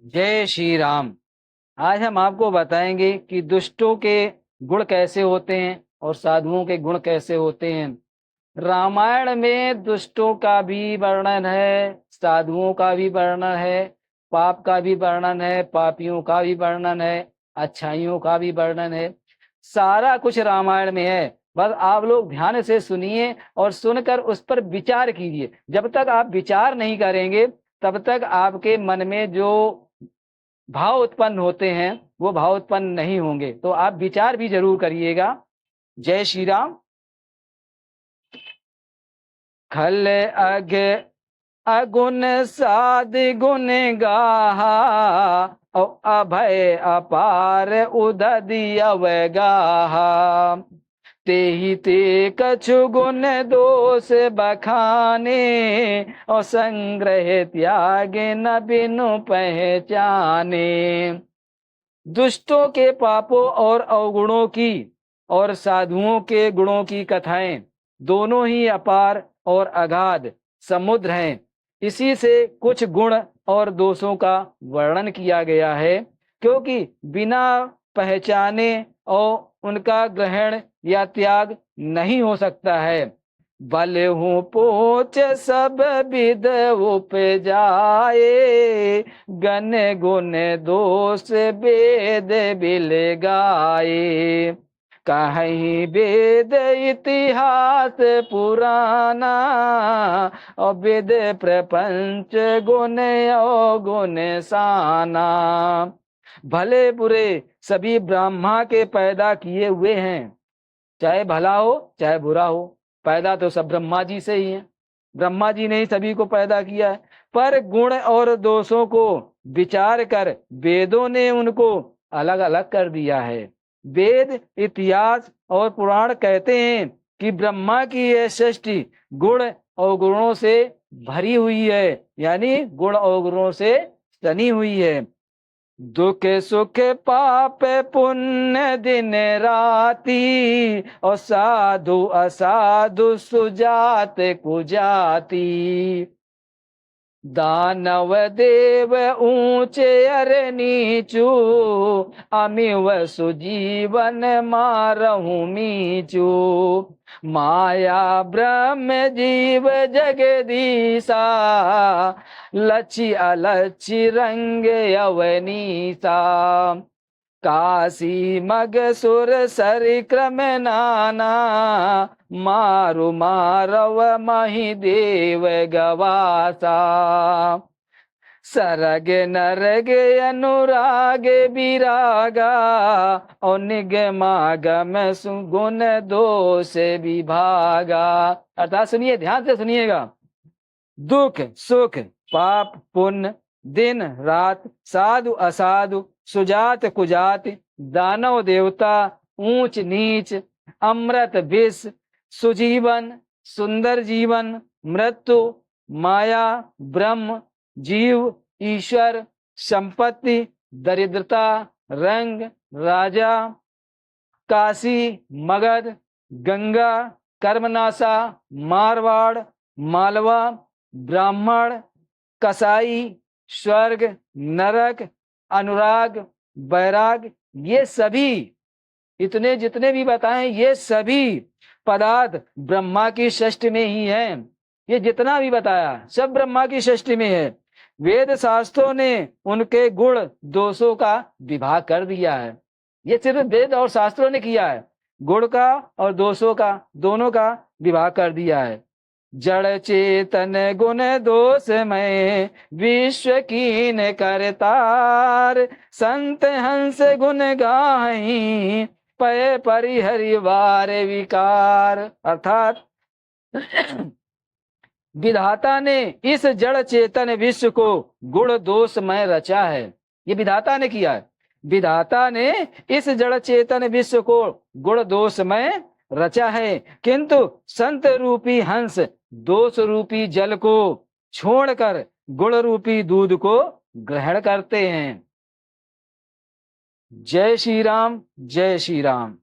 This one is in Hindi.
जय श्री राम। आज हम आपको बताएंगे कि दुष्टों के गुण कैसे होते हैं और साधुओं के गुण कैसे होते हैं। रामायण में दुष्टों का भी वर्णन है, साधुओं का भी वर्णन है, पाप का भी वर्णन है, पापियों का भी वर्णन है, अच्छाइयों का भी वर्णन है। सारा कुछ रामायण में है। बस आप लोग ध्यान से सुनिए और सुनकर उस पर विचार कीजिए। जब तक आप विचार नहीं करेंगे तब तक आपके मन में जो भाव उत्पन्न होते हैं वो भाव उत्पन्न नहीं होंगे। तो आप विचार भी जरूर करिएगा। जय श्री राम। खल अग अगुण साध गुण गाहा और अभय अपार उदधि अवगाहा। तेहि ते कछु गुण दोष बखाने और संग्रह त्याग न बिनु पहचाने। दुष्टों के पापों और अवगुणों की और साधुओं के गुणों की कथाएं दोनों ही अपार और अगाध समुद्र हैं। इसी से कुछ गुण और दोषों का वर्णन किया गया है, क्योंकि बिना पहचाने और उनका ग्रहण या त्याग नहीं हो सकता है। बल हूँ पोच सब विद उपजाए गण गुण दोष वेद बिल गाए। कहीं वेद इतिहास पुराना और वेद प्रपंच गुण अवगुण साना। भले बुरे सभी ब्रह्मा के पैदा किए हुए हैं, चाहे भला हो चाहे बुरा हो। पैदा तो सब ब्रह्मा जी से ही है, ब्रह्मा जी ने ही सभी को पैदा किया है। पर गुण और दोषों को विचार कर वेदों ने उनको अलग अलग कर दिया है। वेद इतिहास और पुराण कहते हैं कि ब्रह्मा की यह सृष्टि गुण और गुणों से भरी हुई है, यानी गुण और गुणों से तनी हुई है। दुख सुख पाप पुण्य दिन राती और साधु असाधु सुजात कुजाती। दानव देव ऊंचे अर नीचू अमिव सुजीवन मारहूं मीचू। माया ब्रह्म जीव जगदीशा लच्छी अलच्छी रंग अवनीसा। काशी मग सुर सरि क्रम नाना मारु मारव मही देव गवासा। सरग नरग अनुराग विरागा और निगमागम सुगुण दोष विभागा। अर्थात सुनिए, ध्यान से सुनिएगा। दुख सुख पाप पुण्य दिन रात साधु असाधु सुजात कुजात दानव देवता ऊंच नीच अमृत विष सुजीवन सुंदर जीवन मृत्यु माया ब्रह्म जीव ईश्वर संपत्ति दरिद्रता रंग राजा काशी मगध गंगा कर्मनाशा मारवाड़ मालवा ब्राह्मण कसाई स्वर्ग नरक अनुराग बैराग, ये सभी इतने जितने भी बताएं ये सभी पदार्थ ब्रह्मा की सृष्टि में ही हैं। ये जितना भी बताया सब ब्रह्मा की सृष्टि में है। वेद शास्त्रों ने उनके गुण दोषों का विभाग कर दिया है। ये सिर्फ वेद और शास्त्रों ने किया है, गुण का और दोषों का दोनों का विभाग कर दिया है। जड़ चेतन गुण दोष में विश्व कीन करतार संत हंस गुण गाही पय परिहरिवार विकार। अर्थात विधाता ने इस जड़ चेतन विश्व को गुण दोष में रचा है। ये विधाता ने किया है। विधाता ने इस जड़ चेतन विश्व को गुण दोष में रचा है, किंतु संत रूपी हंस दोष रूपी जल को छोड़कर गुण रूपी दूध को ग्रहण करते हैं। जय श्री राम। जय श्री राम।